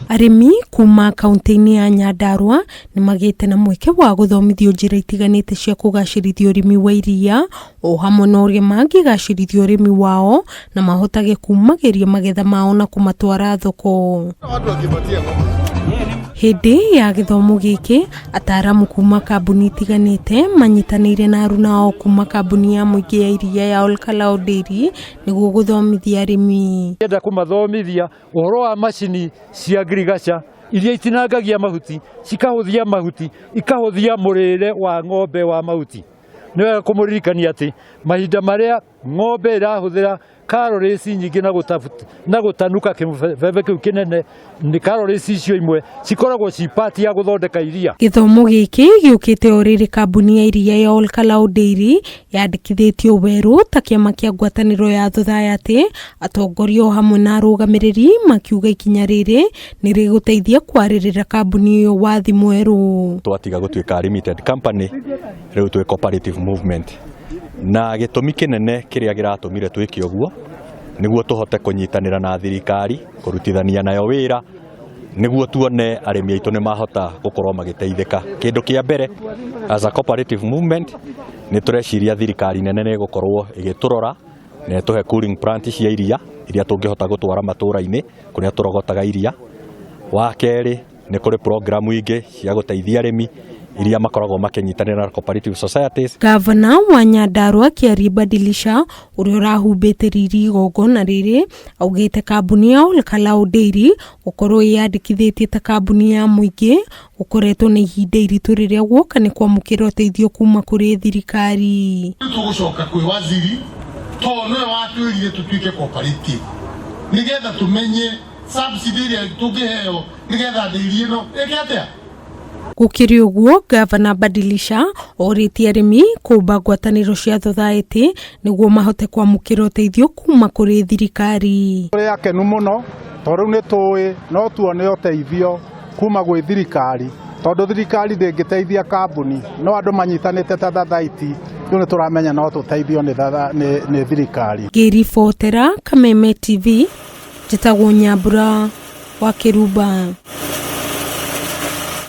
Arimi kuma kaunti-ini ya Nyandarua ni magite na mweke wa guthomithio njira itiganite cia kugacirithia urimi wa iria o hamwe na uria mangigacirithia urimi wao na mahotage kumageria magetha mao na kumatwara thoko. Hindi ya githomo giki ataramu kuma kambuni itiganite manyitanire na aruna ao kuma kambuni ya muingi ya iria ya Olkalau Dairy niguo guthomithia arimi. Ngenda kumathomithia uhoro wa macini cia ngirigaca iria itinangagia mahuti, cikahuthia mahuti, ikahuthia murire wa ng'ombe wa mahuti. Ni wega kumuririkania ati mahinda maria ng'ombe irahuthira calories nyingi na gutanuka kimubebe kiu kinene ni calories icio imwe cikoragwo cipati ya guthondeka iria. Githomo giki giukite oriri kambuni ya iria ya Olkalau Dairy yandikithitio weru ta kiama kia ngwataniro ya Society atongoria hamwe na arugamiriri makiuga ikinya riri ni riguteithia kwaririra kambuni iyo wathi mweru. Twatiga gutuika limited company riu twi cooperative movement na gitumi kinene kiria giratumire twike uguo niguo tuhote kunyitanira na thirikari kurutithania nayo wira niguo tuone arimi aitu ni mahota gukorwo magiteithika. Kindu kia mbere as a cooperative movement ni tureciria thirikari nene ni gukorwo igiturora na tuhe cooling plant cia iria iria tungihota gutwara matura-ini kuria turogotaga iria. Wa keri ni kuri programu ingi cia guteithia arimi iria makoragwo makinyitanira na cooperative societies. Gavana wa Nyandarua Kiari Badilisha uria urahumbite riri igongona riri augite kambuni ya Olkalau Dairy gukorwo yandikithitie ta kambuni ya muingi gukoretwo na ihinda iritu riria guoka ni kwamukira uteithio kuma kuri thirikari. Tugucoka kwi waziri tono watwirire tutwike cooperative nigetha tumenye subsidy iria tungiheo nigetha dairy ino ikiatia. Gukiri uguo Gavana Badilisha oritie arimi kumba ngwataniro cia Society niguo mahote kwamukira uteithio kuma kuri thirikari. Uri akenu muno tondu ni tui no tuone uteithio kuma gwi thirikari tondu thirikari ndingiteithia kambuni no andu manyitanite ta Society riu ni turamenya no tuteithio ni thirikari. Ngiribotera Kameme TV njitagwo Nyambura wa Kiruba.